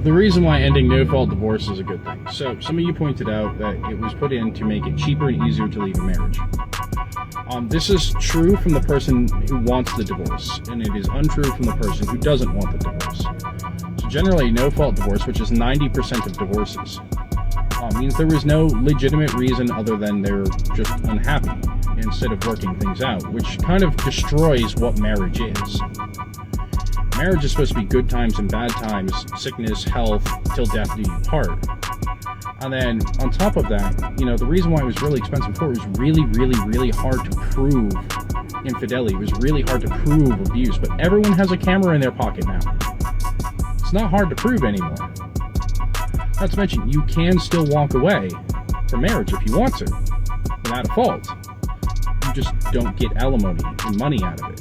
The reason why ending no-fault divorce is a good thing. So, some of you pointed out that it was put in to make it cheaper and easier to leave a marriage. This is true from the person who wants the divorce, and it is untrue from the person who doesn't want the divorce. So generally, no-fault divorce, which is 90% of divorces, means there was no legitimate reason other than they're just unhappy instead of working things out, which kind of destroys what marriage is. Marriage is supposed to be good times and bad times, sickness, health, till death do you part. And then, on top of that, the reason why it was really expensive before, it was really, really, really hard to prove infidelity. It was really hard to prove abuse, but everyone has a camera in their pocket now. It's not hard to prove anymore. Not to mention, you can still walk away from marriage if you want to, without a fault. You just don't get alimony and money out of it.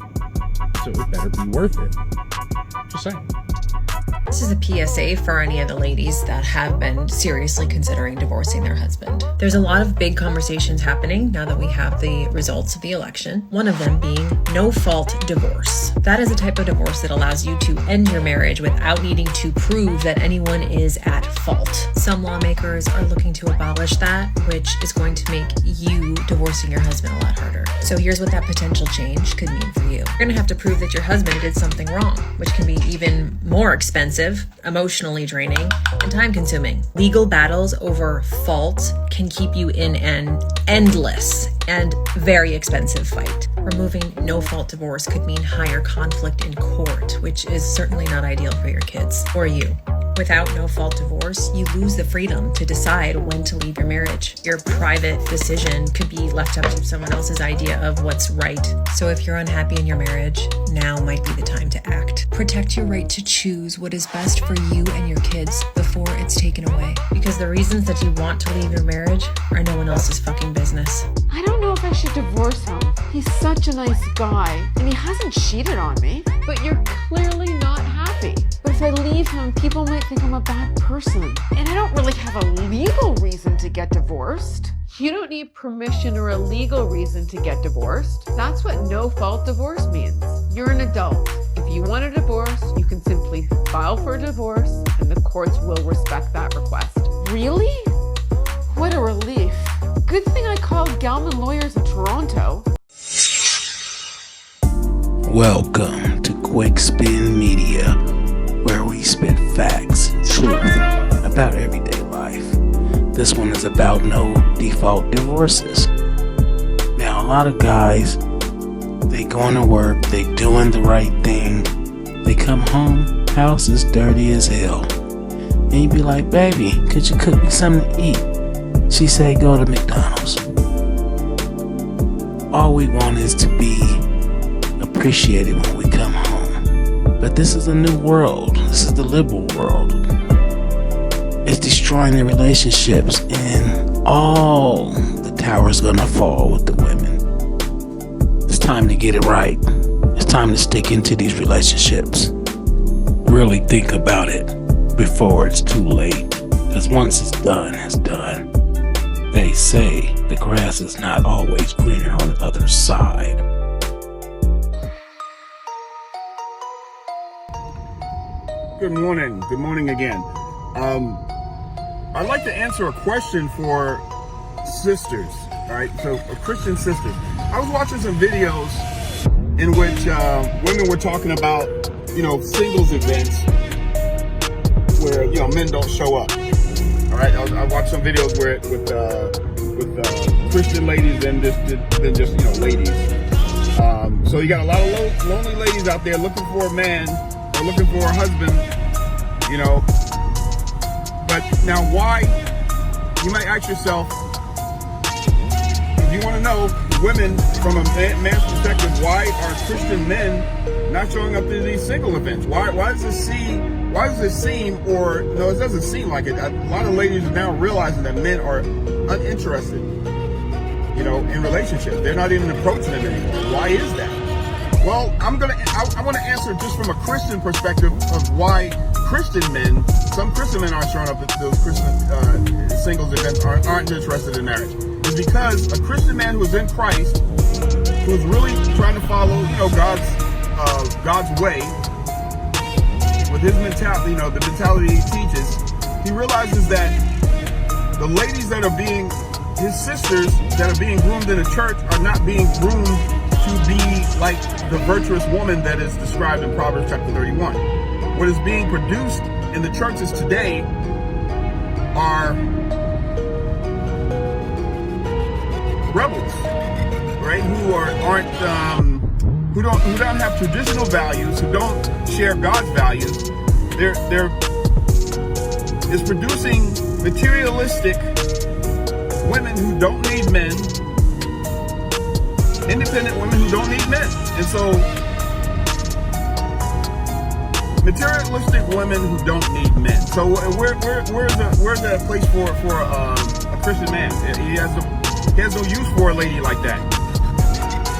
So it better be worth it. Just saying. This is a PSA for any of the ladies that have been seriously considering divorcing their husband. There's a lot of big conversations happening now that we have the results of the election, one of them being no-fault divorce. That is a type of divorce that allows you to end your marriage without needing to prove that anyone is at fault. Some lawmakers are looking to abolish that, which is going to make you divorcing your husband a lot harder. So here's what that potential change could mean for you. You're going to have to prove that your husband did something wrong, which can be even more expensive, emotionally draining, and time-consuming. Legal battles over fault can keep you in an endless and very expensive fight. Removing no-fault divorce could mean higher conflict in court, which is certainly not ideal for your kids or you. Without no-fault divorce, you lose the freedom to decide when to leave your marriage. Your private decision could be left up to someone else's idea of what's right. So if you're unhappy in your marriage, now might be the time to act. Protect your right to choose what is best for you and your kids before it's taken away. Because the reasons that you want to leave your marriage are no one else's fucking business. I don't know if I should divorce him. He's such a nice guy, and he hasn't cheated on me. But you're clearly not happy. But if I leave him, people might think I'm a bad person. And I don't really have a legal reason to get divorced. You don't need permission or a legal reason to get divorced. That's what no-fault divorce means. You're an adult. If you want a divorce, you can simply file for a divorce, and the courts will respect that request. Really? What a relief. Good thing I called Galman Lawyers of Toronto. Welcome to Quick Spin Media, where we spit facts, truth about everyday life. This one is about no default divorces. Now, a lot of guys, they going to work, they doing the right thing, they come home, house is dirty as hell. And you be like, baby, could you cook me something to eat? She say, go to McDonald's. All we want is to be appreciated when we come home. But this is a new world. This is the liberal world. It's destroying the relationships, and all the towers gonna fall with the women. It's time to get it right. It's time to stick into these relationships. Really think about it before it's too late. Because once it's done, it's done. They say the grass is not always greener on the other side. Good morning again. I'd like to answer a question for sisters, all right? So, Christian sisters. I was watching some videos in which women were talking about, singles events where, men don't show up, all right? I watched some videos where with Christian ladies and just ladies. So you got a lot of lonely ladies out there looking for a man or looking for a husband, But now why, you might ask yourself, if you want to know, women, from a man's perspective, why are Christian men not showing up to these single events? Why does it seem, or no, it doesn't seem like it. A lot of ladies are now realizing that men are uninterested, in relationships. They're not even approaching them anymore. Why is that? Well, I want to answer just from a Christian perspective of why some Christian men aren't showing up at those Christian singles events, aren't interested in marriage. It's because a Christian man who's in Christ, who's really trying to follow, God's way, with his mentality, you know, the mentality he teaches, he realizes that the ladies that are being, his sisters that are being groomed in the church are not being groomed to be like the virtuous woman that is described in Proverbs chapter 31. What is being produced in the churches today are rebels, right? Who don't have traditional values, who don't share God's values. It's producing materialistic women who don't need men, independent women who don't need men. And so materialistic women who don't need men. So where's the place for a Christian man? He has no use for a lady like that.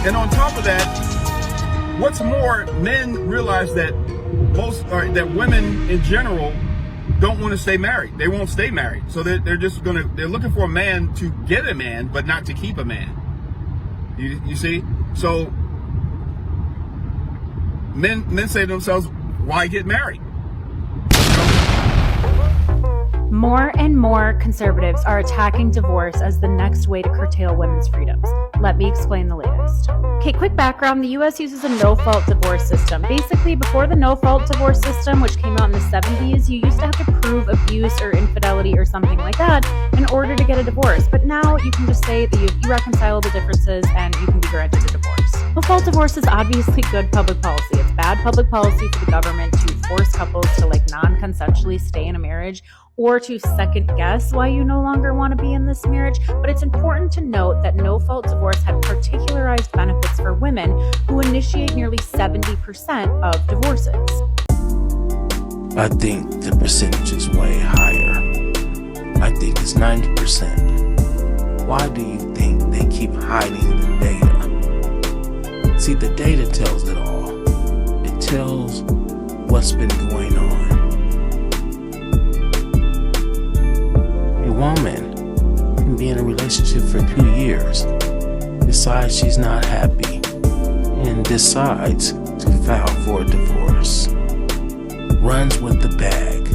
And on top of that, what's more, men realize that that women in general don't want to stay married. They won't stay married. So they're looking for a man to get a man, but not to keep a man. You see? So men say to themselves, why get married? More and more conservatives are attacking divorce as the next way to curtail women's freedoms. Let me explain the latest. Okay, quick background. The U.S. uses a no-fault divorce system. Basically, before the no-fault divorce system, which came out in the 70s, you used to have to prove abuse or infidelity or something like that in order to get a divorce. But now you can just say that you have irreconcilable differences and you can be granted a divorce. No-fault divorce is obviously good public policy. It's bad public policy for the government to force couples to non-consensually stay in a marriage or to second guess why you no longer want to be in this marriage. But it's important to note that no-fault divorce had particularized benefits for women who initiate nearly 70% of divorces. I think the percentage is way higher. I think it's 90%. Why do you think they keep hiding the data? See, the data tells it all. It tells what's been going on. A woman can be in a relationship for 2 years, decides she's not happy, and decides to file for a divorce. Runs with the bag.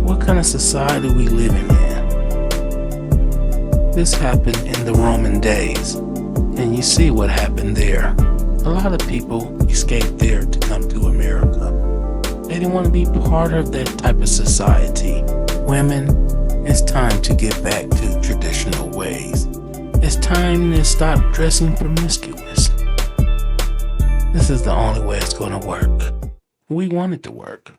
What kind of society are we living in? This happened in the Roman days, and you see what happened there. A lot of people escaped there to come to America. They didn't want to be part of that type of society. Women, it's time to get back to traditional ways. It's time to stop dressing promiscuous. This is the only way it's going to work. We want it to work.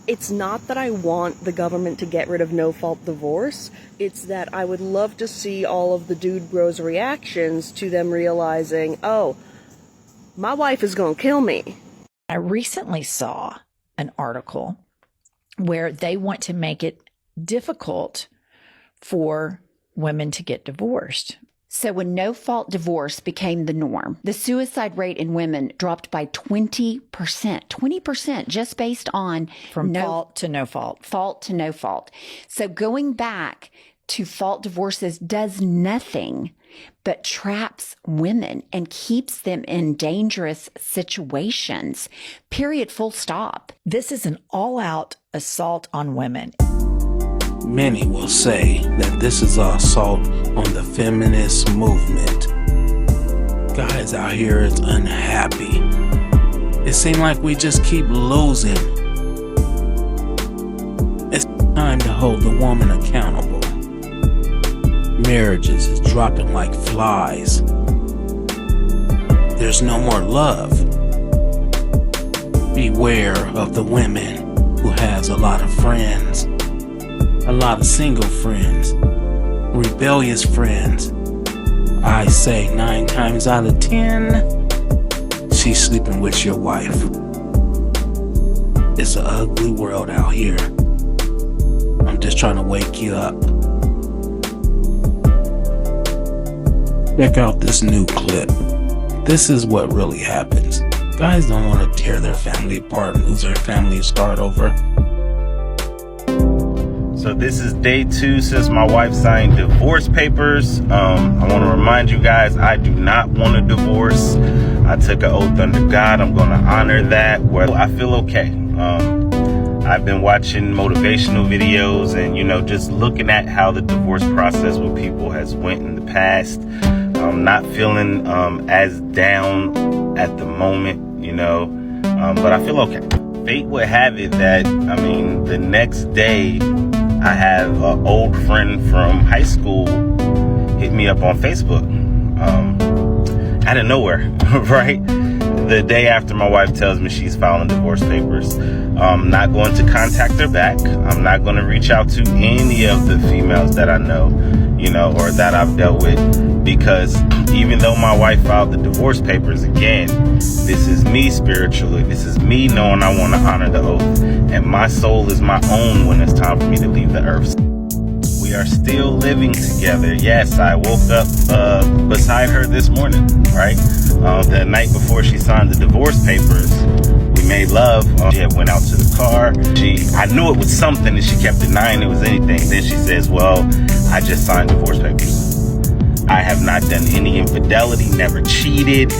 It's not that I want the government to get rid of no-fault divorce. It's that I would love to see all of the dude bros' reactions to them realizing, oh, my wife is going to kill me. I recently saw an article where they want to make it difficult for women to get divorced. So when no-fault divorce became the norm, the suicide rate in women dropped by 20%. 20% just based on From fault to no fault. Fault to no fault. So going back to fault divorces does nothing but traps women and keeps them in dangerous situations. Period. Full stop. This is an all-out assault on women. Many will say that this is an assault on the feminist movement. Guys out here is unhappy. It seems like we just keep losing. It's time to hold the woman accountable. Marriages is dropping like flies. There's no more love. Beware of the women who has a lot of friends. A lot of single friends, rebellious friends. I say 9 times out of 10, she's sleeping with your wife. It's an ugly world out here. I'm just trying to wake you up. Check out this new clip. This is what really happens. Guys don't want to tear their family apart and lose their family and start over. So this is day 2 since my wife signed divorce papers. I want to remind you guys, I do not want a divorce. I took an oath under God. I'm going to honor that. Well, I feel okay. I've been watching motivational videos and, just looking at how the divorce process with people has went in the past. Not feeling as down at the moment, but I feel okay. Fate would have it that, the next day I have an old friend from high school hit me up on Facebook out of nowhere, right? The day after my wife tells me she's filing divorce papers. I'm not going to contact her back. I'm not going to reach out to any of the females that I know, or that I've dealt with, because even though my wife filed the divorce papers, again, this is me spiritually. This is me knowing I want to honor the oath, and my soul is my own when it's time for me to leave the earth. We are still living together. Yes, I woke up beside her this morning, right? The night before she signed the divorce papers, we made love. She had went out to the car. I knew it was something, and she kept denying it was anything. Then she says, well, I just signed divorce papers. I have not done any infidelity, never cheated.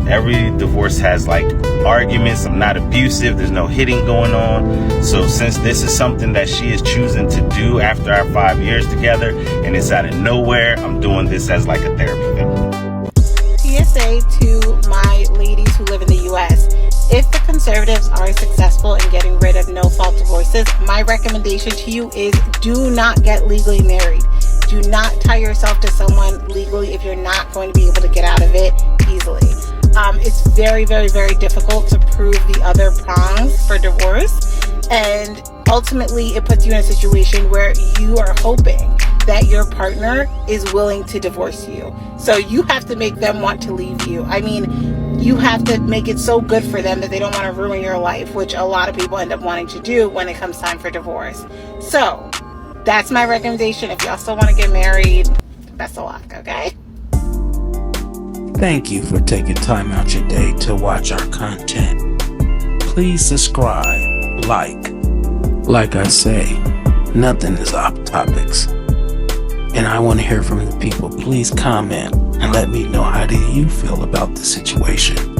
Every divorce has like arguments. I'm not abusive. There's no hitting going on. So since this is something that she is choosing to do after our 5 years together, and it's out of nowhere, I'm doing this as like a therapy thing. PSA to my ladies who live in the U.S. If the conservatives are successful in getting rid of no-fault divorces, my recommendation to you is do not get legally married. Do not tie yourself to someone legally if you're not going to be able to get out of it easily. It's very, very, very difficult to prove the other prongs for divorce, and ultimately it puts you in a situation where you are hoping that your partner is willing to divorce you. So you have to make them want to leave you. You have to make it so good for them that they don't want to ruin your life, which a lot of people end up wanting to do when it comes time for divorce. So that's my recommendation. If y'all still want to get married, best of luck, okay? Thank you for taking time out your day to watch our content. Please subscribe, like I say, nothing is off topics. And I want to hear from the people. Please comment and let me know, how do you feel about the situation?